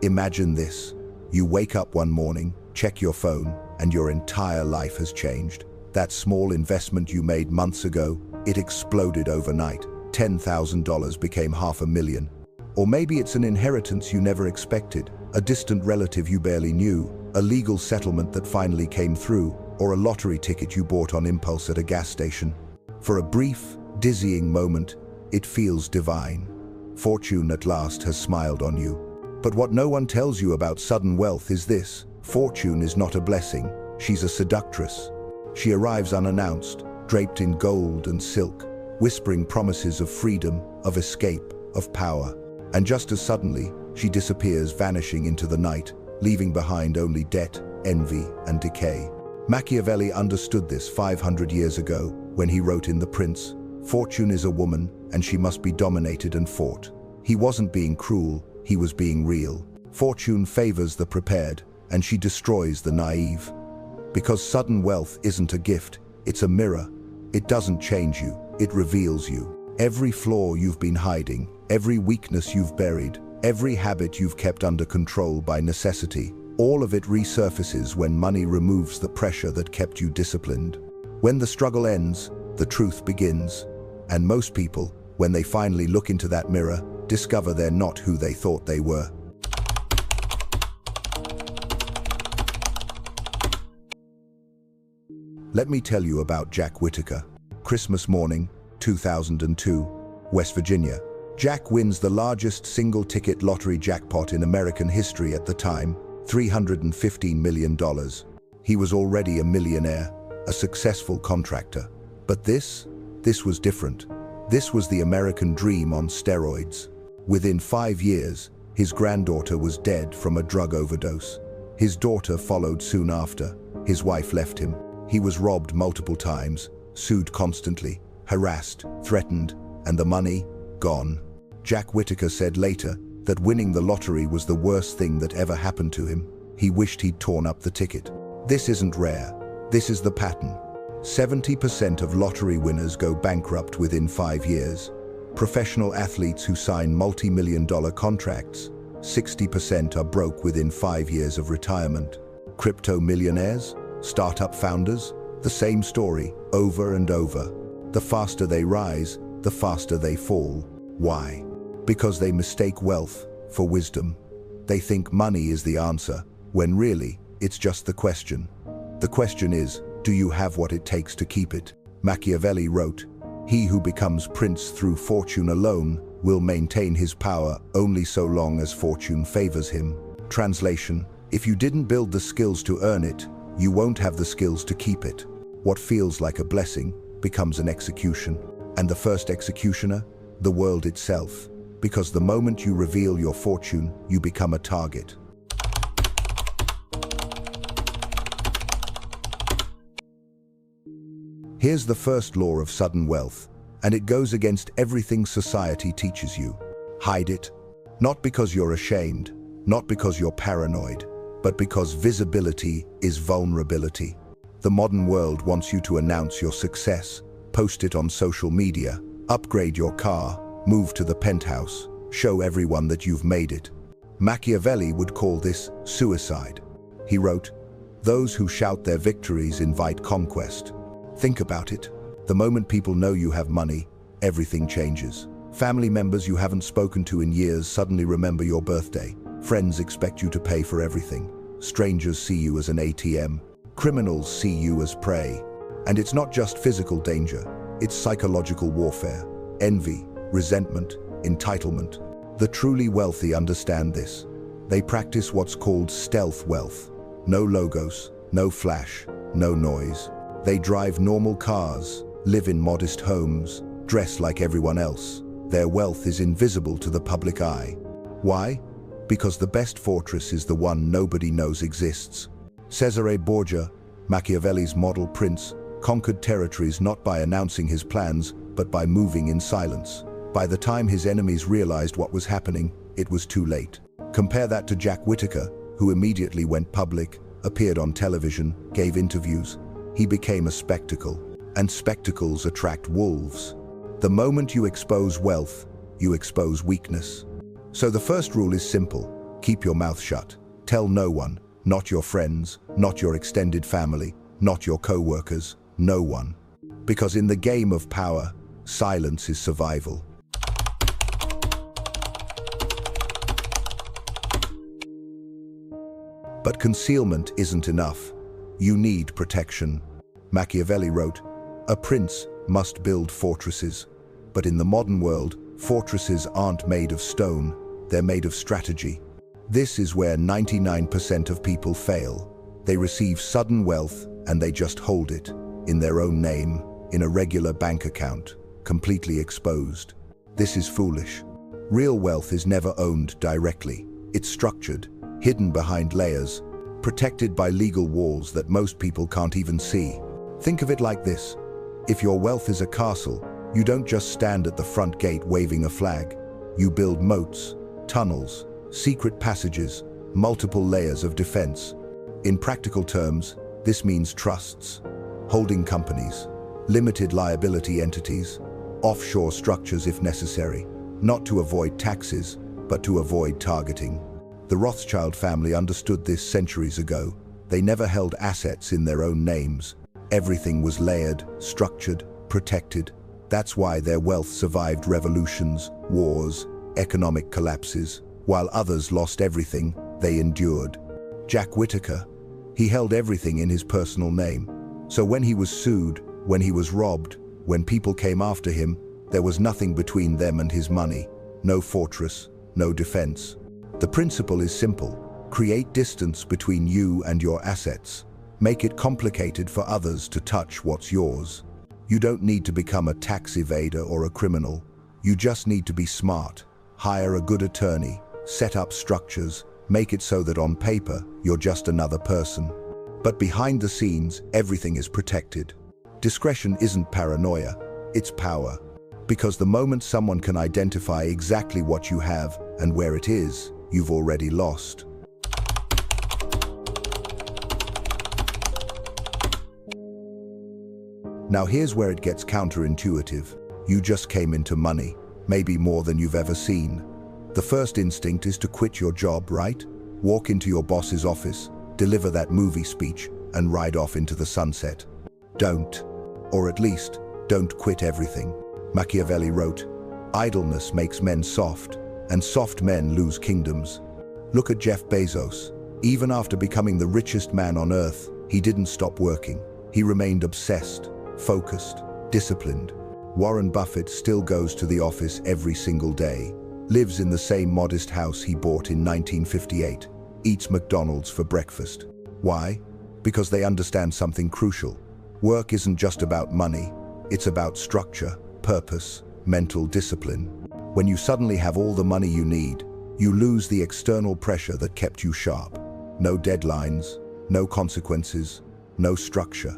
Imagine this. You wake up one morning, check your phone, and your entire life has changed. That small investment you made months ago, it exploded overnight. $10,000 became $500,000. Or maybe it's an inheritance you never expected, a distant relative you barely knew, a legal settlement that finally came through, or a lottery ticket you bought on impulse at a gas station. For a brief, dizzying moment, it feels divine. Fortune at last has smiled on you. But what no one tells you about sudden wealth is this: fortune is not a blessing, she's a seductress. She arrives unannounced, draped in gold and silk, whispering promises of freedom, of escape, of power. And just as suddenly, she disappears, vanishing into the night, leaving behind only debt, envy, and decay. Machiavelli understood this 500 years ago when he wrote in The Prince, "Fortune is a woman, and she must be dominated and fought." He wasn't being cruel, he was being real. Fortune favors the prepared, and she destroys the naive. Because sudden wealth isn't a gift, it's a mirror. It doesn't change you, it reveals you. Every flaw you've been hiding, every weakness you've buried, every habit you've kept under control by necessity, all of it resurfaces when money removes the pressure that kept you disciplined. When the struggle ends, the truth begins. And most people, when they finally look into that mirror, discover they're not who they thought they were. Let me tell you about Jack Whittaker. Christmas morning, 2002, West Virginia. Jack wins the largest single-ticket lottery jackpot in American history at the time, $315 million. He was already a millionaire, a successful contractor. But this was different. This was the American dream on steroids. Within 5 years, his granddaughter was dead from a drug overdose. His daughter followed soon after. His wife left him. He was robbed multiple times, sued constantly, harassed, threatened, and the money, gone. Jack Whittaker said later that winning the lottery was the worst thing that ever happened to him. He wished he'd torn up the ticket. This isn't rare. This is the pattern. 70% of lottery winners go bankrupt within 5 years. Professional athletes who sign multi-million-dollar contracts, 60% are broke within 5 years of retirement. Crypto millionaires, startup founders, the same story over and over. The faster they rise, the faster they fall. Why? Because they mistake wealth for wisdom. They think money is the answer, when really, it's just the question. The question is, do you have what it takes to keep it? Machiavelli wrote, "He who becomes prince through fortune alone will maintain his power only so long as fortune favors him." Translation: if you didn't build the skills to earn it, you won't have the skills to keep it. What feels like a blessing becomes an execution. And the first executioner? The world itself. Because the moment you reveal your fortune, you become a target. Here's the first law of sudden wealth, and it goes against everything society teaches you. Hide it. Not because you're ashamed, not because you're paranoid, but because visibility is vulnerability. The modern world wants you to announce your success, post it on social media, upgrade your car, move to the penthouse, show everyone that you've made it. Machiavelli would call this suicide. He wrote, "Those who shout their victories invite conquest." Think about it. The moment people know you have money, everything changes. Family members you haven't spoken to in years suddenly remember your birthday. Friends expect you to pay for everything. Strangers see you as an ATM. Criminals see you as prey. And it's not just physical danger, it's psychological warfare. Envy, resentment, entitlement. The truly wealthy understand this. They practice what's called stealth wealth. No logos, no flash, no noise. They drive normal cars, live in modest homes, dress like everyone else. Their wealth is invisible to the public eye. Why? Because the best fortress is the one nobody knows exists. Cesare Borgia, Machiavelli's model prince, conquered territories not by announcing his plans, but by moving in silence. By the time his enemies realized what was happening, it was too late. Compare that to Jack Whittaker, who immediately went public, appeared on television, gave interviews. He became a spectacle, and spectacles attract wolves. The moment you expose wealth, you expose weakness. So the first rule is simple: keep your mouth shut. Tell no one, not your friends, not your extended family, not your co-workers, no one. Because in the game of power, silence is survival. But concealment isn't enough. You need protection. Machiavelli wrote, "A prince must build fortresses." But in the modern world, fortresses aren't made of stone, they're made of strategy. This is where 99% of people fail. They receive sudden wealth and they just hold it, in their own name, in a regular bank account, completely exposed. This is foolish. Real wealth is never owned directly. It's structured, hidden behind layers, protected by legal walls that most people can't even see. Think of it like this. If your wealth is a castle, you don't just stand at the front gate waving a flag. You build moats, tunnels, secret passages, multiple layers of defense. In practical terms, this means trusts, holding companies, limited liability entities, offshore structures if necessary, not to avoid taxes, but to avoid targeting. The Rothschild family understood this centuries ago. They never held assets in their own names. Everything was layered, structured, protected. That's why their wealth survived revolutions, wars, economic collapses. While others lost everything, they endured. Jack Whittaker, he held everything in his personal name. So when he was sued, when he was robbed, when people came after him, there was nothing between them and his money. No fortress, no defense. The principle is simple. Create distance between you and your assets. Make it complicated for others to touch what's yours. You don't need to become a tax evader or a criminal. You just need to be smart. Hire a good attorney. Set up structures. Make it so that on paper, you're just another person. But behind the scenes, everything is protected. Discretion isn't paranoia, it's power. Because the moment someone can identify exactly what you have and where it is, you've already lost. Now here's where it gets counterintuitive. You just came into money, maybe more than you've ever seen. The first instinct is to quit your job, right? Walk into your boss's office, deliver that movie speech, and ride off into the sunset. Don't. Or at least, don't quit everything. Machiavelli wrote, "Idleness makes men soft, and soft men lose kingdoms." Look at Jeff Bezos. Even after becoming the richest man on earth, he didn't stop working. He remained obsessed, focused, disciplined. Warren Buffett still goes to the office every single day, lives in the same modest house he bought in 1958, eats McDonald's for breakfast. Why? Because they understand something crucial. Work isn't just about money, it's about structure, purpose, mental discipline. When you suddenly have all the money you need, you lose the external pressure that kept you sharp. No deadlines, no consequences, no structure.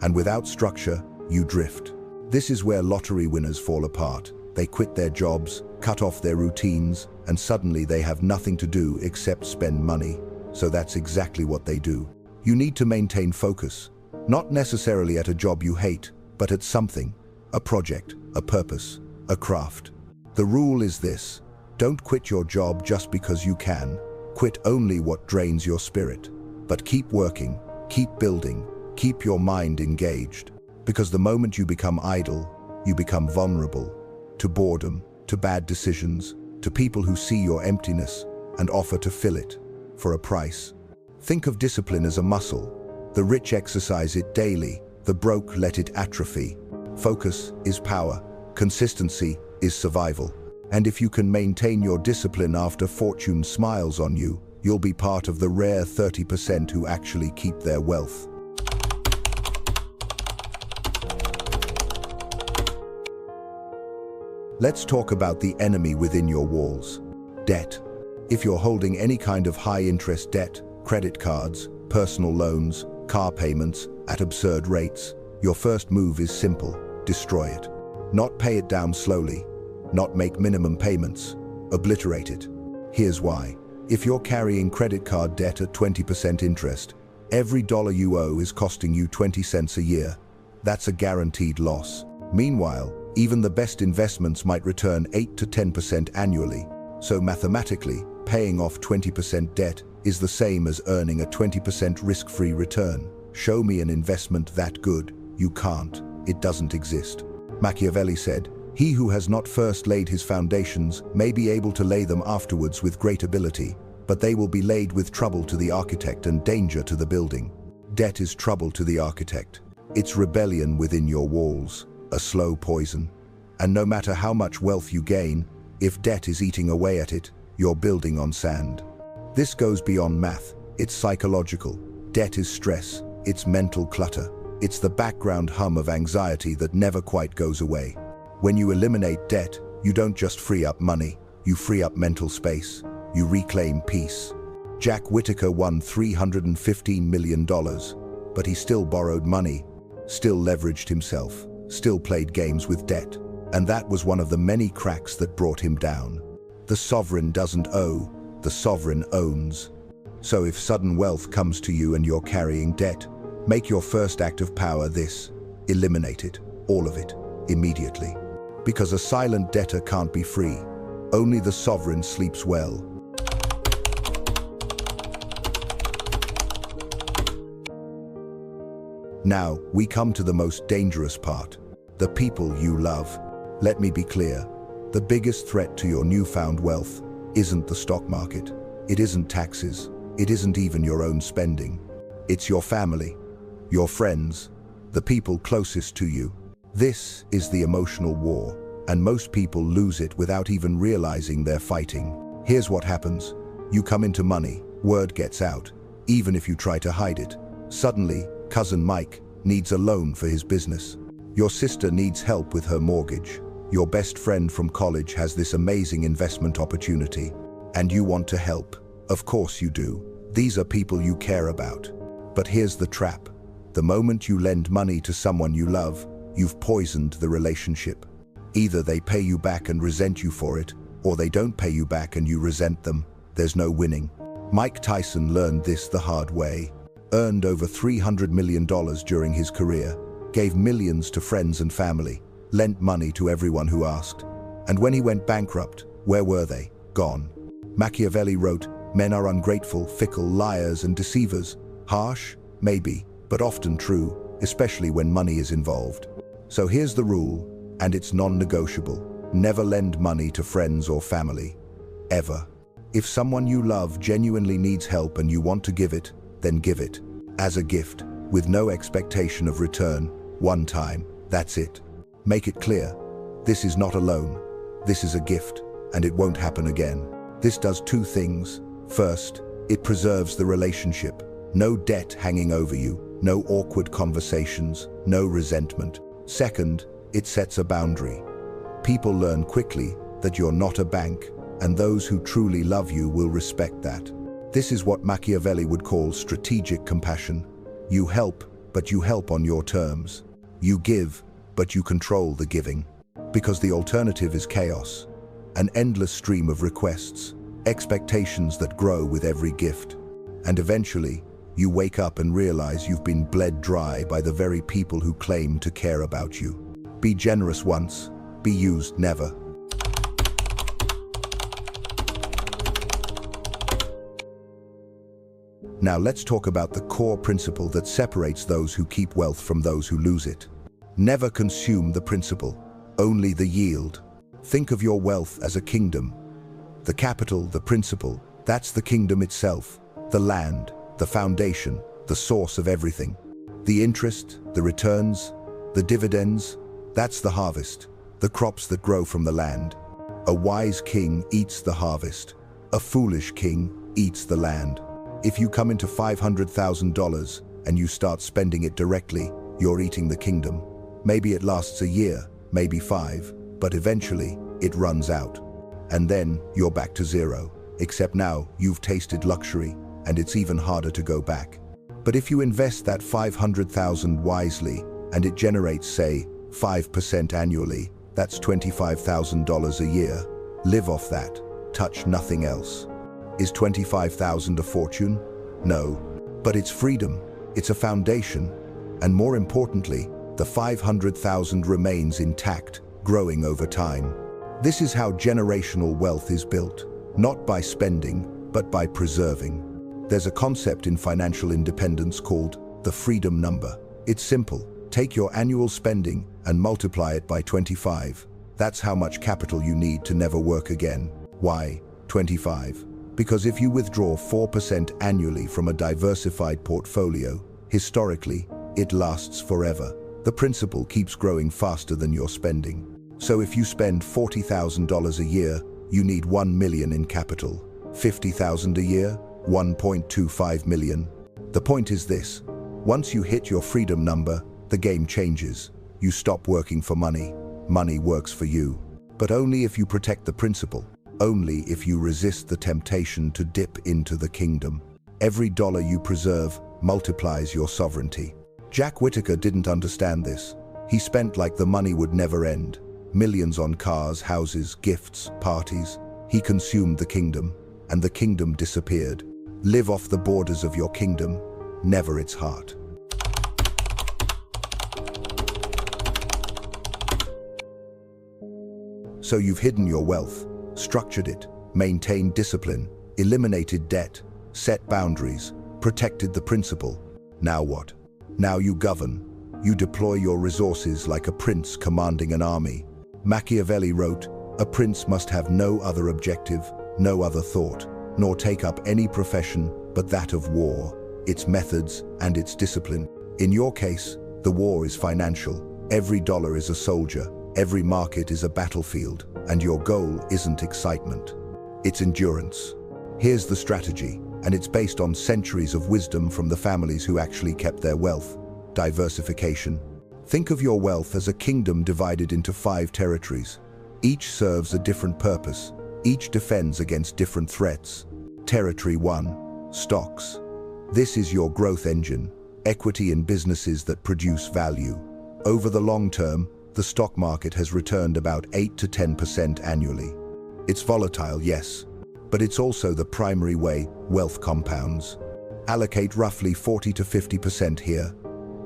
And without structure, you drift. This is where lottery winners fall apart. They quit their jobs, cut off their routines, and suddenly they have nothing to do except spend money. So that's exactly what they do. You need to maintain focus, not necessarily at a job you hate, but at something, a project, a purpose, a craft. The rule is this: don't quit your job just because you can. Quit only what drains your spirit. But keep working, keep building, keep your mind engaged. Because the moment you become idle, you become vulnerable to boredom, to bad decisions, to people who see your emptiness and offer to fill it for a price. Think of discipline as a muscle. The rich exercise it daily, the broke let it atrophy. Focus is power, consistency is survival. And if you can maintain your discipline after fortune smiles on you, you'll be part of the rare 30% who actually keep their wealth. Let's talk about the enemy within your walls: debt. If you're holding any kind of high-interest debt, credit cards, personal loans, car payments at absurd rates, your first move is simple: destroy it. Not pay it down slowly, not make minimum payments, obliterate it. Here's why. If you're carrying credit card debt at 20% interest, every dollar you owe is costing you 20 cents a year. That's a guaranteed loss. Meanwhile, Even the best investments might return 8 to 10% annually. So mathematically, paying off 20% debt is the same as earning a 20% risk-free return. Show me an investment that good. You can't. It doesn't exist. Machiavelli said, "He who has not first laid his foundations may be able to lay them afterwards with great ability, but they will be laid with trouble to the architect and danger to the building." Debt is trouble to the architect. It's rebellion within your walls, a slow poison. And no matter how much wealth you gain, if debt is eating away at it, you're building on sand. This goes beyond math. It's psychological. Debt is stress. It's mental clutter. It's the background hum of anxiety that never quite goes away. When you eliminate debt, you don't just free up money, you free up mental space. You reclaim peace. Jack Whittaker won $315 million, but he still borrowed money, still leveraged himself, still played games with debt. And that was one of the many cracks that brought him down. The sovereign doesn't owe, the sovereign owns. So if sudden wealth comes to you and you're carrying debt, make your first act of power this: eliminate it, all of it, immediately. Because a silent debtor can't be free. Only the sovereign sleeps well. Now, we come to the most dangerous part. The people you love. Let me be clear. The biggest threat to your newfound wealth isn't the stock market. It isn't taxes. It isn't even your own spending. It's your family, your friends, the people closest to you. This is the emotional war, and most people lose it without even realizing they're fighting. Here's what happens. You come into money, word gets out, even if you try to hide it. Suddenly, cousin Mike needs a loan for his business. Your sister needs help with her mortgage. Your best friend from college has this amazing investment opportunity, and you want to help. Of course you do. These are people you care about. But here's the trap. The moment you lend money to someone you love, you've poisoned the relationship. Either they pay you back and resent you for it, or they don't pay you back and you resent them. There's no winning. Mike Tyson learned this the hard way. Earned over $300 million during his career, gave millions to friends and family, lent money to everyone who asked. And when he went bankrupt, where were they? Gone. Machiavelli wrote, "Men are ungrateful, fickle, liars, and deceivers." Harsh? Maybe, but often true, especially when money is involved. So here's the rule, and it's non-negotiable. Never lend money to friends or family. Ever. If someone you love genuinely needs help and you want to give it, then give it. As a gift, with no expectation of return, one time, that's it. Make it clear. This is not a loan. This is a gift, and it won't happen again. This does two things. First, it preserves the relationship. No debt hanging over you, no awkward conversations, no resentment. Second, it sets a boundary. People learn quickly that you're not a bank, and those who truly love you will respect that. This is what Machiavelli would call strategic compassion. You help, but you help on your terms. You give, but you control the giving. Because the alternative is chaos. An endless stream of requests, expectations that grow with every gift. And eventually, you wake up and realize you've been bled dry by the very people who claim to care about you. Be generous once, be used never. Now let's talk about the core principle that separates those who keep wealth from those who lose it. Never consume the principle, only the yield. Think of your wealth as a kingdom. The capital, the principle, that's the kingdom itself. The land, the foundation, the source of everything. The interest, the returns, the dividends, that's the harvest, the crops that grow from the land. A wise king eats the harvest. A foolish king eats the land. If you come into $500,000 and you start spending it directly, you're eating the kingdom. Maybe it lasts a year, maybe 5, but eventually it runs out. And then you're back to zero, except now you've tasted luxury and it's even harder to go back. But if you invest that $500,000 wisely and it generates, say, 5% annually, that's $25,000 a year. Live off that, touch nothing else. Is $25,000 a fortune? No, but it's freedom, it's a foundation, and more importantly, the $500,000 remains intact, growing over time. This is how generational wealth is built, not by spending, but by preserving. There's a concept in financial independence called the freedom number. It's simple. Take your annual spending and multiply it by 25. That's how much capital you need to never work again. Why 25? Because if you withdraw 4% annually from a diversified portfolio, historically, it lasts forever. The principal keeps growing faster than your spending. So if you spend $40,000 a year, you need $1 million in capital. $50,000 a year, $1.25 million. The point is this: once you hit your freedom number, the game changes. You stop working for money. Money works for you. But only if you protect the principal. Only if you resist the temptation to dip into the kingdom. Every dollar you preserve multiplies your sovereignty. Jack Whittaker didn't understand this. He spent like the money would never end. Millions on cars, houses, gifts, parties. He consumed the kingdom, and the kingdom disappeared. Live off the borders of your kingdom, never its heart. So you've hidden your wealth, structured it, maintained discipline, eliminated debt, set boundaries, protected the principal. Now what? Now you govern. You deploy your resources like a prince commanding an army. Machiavelli wrote, "A prince must have no other objective, no other thought, nor take up any profession but that of war, its methods and its discipline." In your case, the war is financial. Every dollar is a soldier. Every market is a battlefield, and your goal isn't excitement. It's endurance. Here's the strategy, and it's based on centuries of wisdom from the families who actually kept their wealth. Diversification. Think of your wealth as a kingdom divided into 5 territories. Each serves a different purpose. Each defends against different threats. Territory 1. Stocks. This is your growth engine, equity in businesses that produce value. Over the long term, the stock market has returned about 8 to 10% annually. It's volatile, yes, but it's also the primary way wealth compounds. Allocate roughly 40 to 50% here.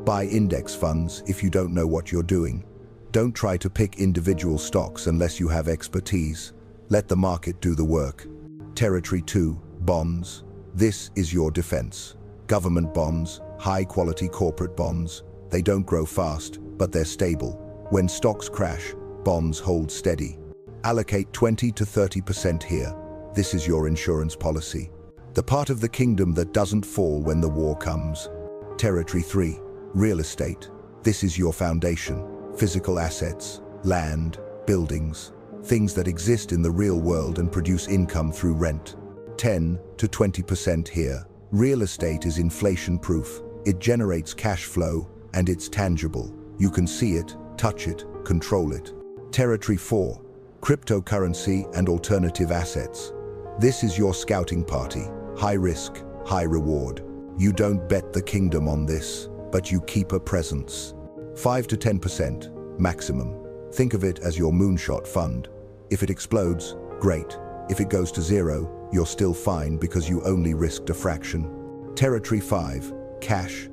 Buy index funds if you don't know what you're doing. Don't try to pick individual stocks unless you have expertise. Let the market do the work. Territory 2, bonds. This is your defense. Government bonds, high-quality corporate bonds. They don't grow fast, but they're stable. When stocks crash, bonds hold steady. Allocate 20 to 30% here. This is your insurance policy. The part of the kingdom that doesn't fall when the war comes. Territory 3, real estate. This is your foundation. Physical assets, land, buildings, things that exist in the real world and produce income through rent. 10 to 20% here. Real estate is inflation-proof. It generates cash flow, and it's tangible. You can see it, touch it, control it. Territory 4, cryptocurrency and alternative assets. This is your scouting party. High risk, high reward. You don't bet the kingdom on this, but you keep a presence. 5 to 10% maximum. Think of it as your moonshot fund. If it explodes, great. If it goes to zero, you're still fine because you only risked a fraction. Territory 5, cash.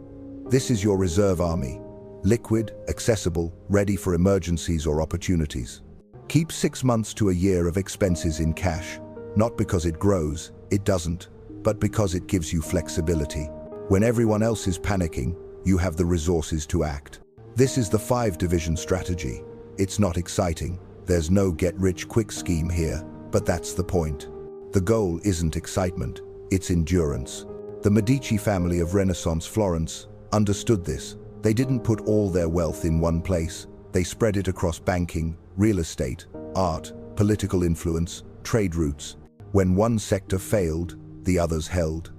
This is your reserve army. Liquid, accessible, ready for emergencies or opportunities. Keep 6 months to a year of expenses in cash, not because it grows, it doesn't, but because it gives you flexibility. When everyone else is panicking, you have the resources to act. This is the 5-division strategy. It's not exciting. There's no get-rich-quick scheme here, but that's the point. The goal isn't excitement, it's endurance. The Medici family of Renaissance Florence understood this. They didn't put all their wealth in one place. They spread it across banking, real estate, art, political influence, trade routes. When one sector failed, the others held.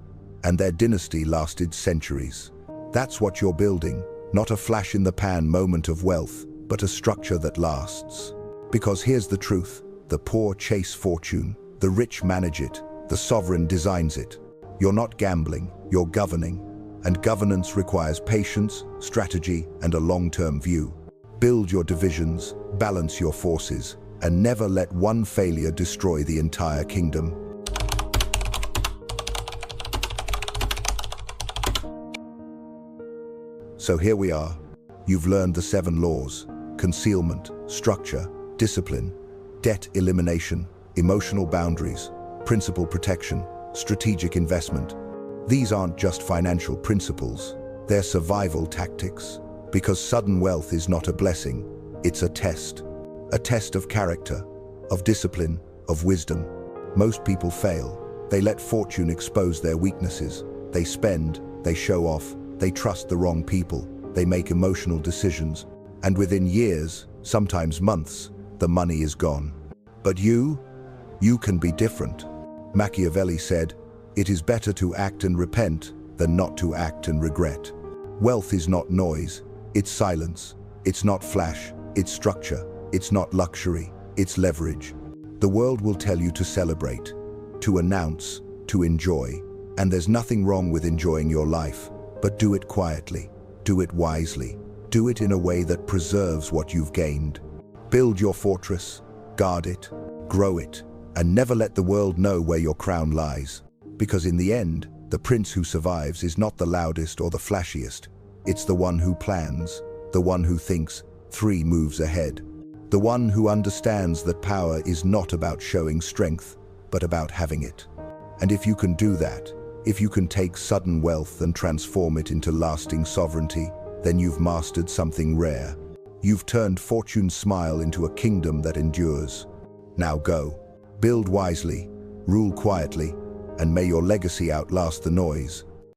And their dynasty lasted centuries. That's what you're building, not a flash-in-the-pan moment of wealth, but a structure that lasts. Because here's the truth: the poor chase fortune, the rich manage it, the sovereign designs it. You're not gambling, you're governing. And governance requires patience, strategy, and a long-term view. Build your divisions, balance your forces, and never let one failure destroy the entire kingdom. So here we are. You've learned the 7 laws. concealment, structure, discipline, debt elimination, emotional boundaries, principal protection, strategic investment. These aren't just financial principles, they're survival tactics. Because sudden wealth is not a blessing, it's a test of character, of discipline, of wisdom. Most people fail. They let fortune expose their weaknesses. They spend, they show off, they trust the wrong people, they make emotional decisions, and within years, sometimes months, the money is gone. But you can be different. Machiavelli said, "It is better to act and repent than not to act and regret." Wealth is not noise, it's silence. It's not flash, it's structure. It's not luxury, it's leverage. The world will tell you to celebrate, to announce, to enjoy. And there's nothing wrong with enjoying your life, but do it quietly, do it wisely, do it in a way that preserves what you've gained. Build your fortress, guard it, grow it, and never let the world know where your crown lies. Because in the end, the prince who survives is not the loudest or the flashiest. It's the one who plans, the one who thinks 3 moves ahead. The one who understands that power is not about showing strength, but about having it. And if you can do that, if you can take sudden wealth and transform it into lasting sovereignty, then you've mastered something rare. You've turned fortune's smile into a kingdom that endures. Now go, build wisely, rule quietly, and may your legacy outlast the noise.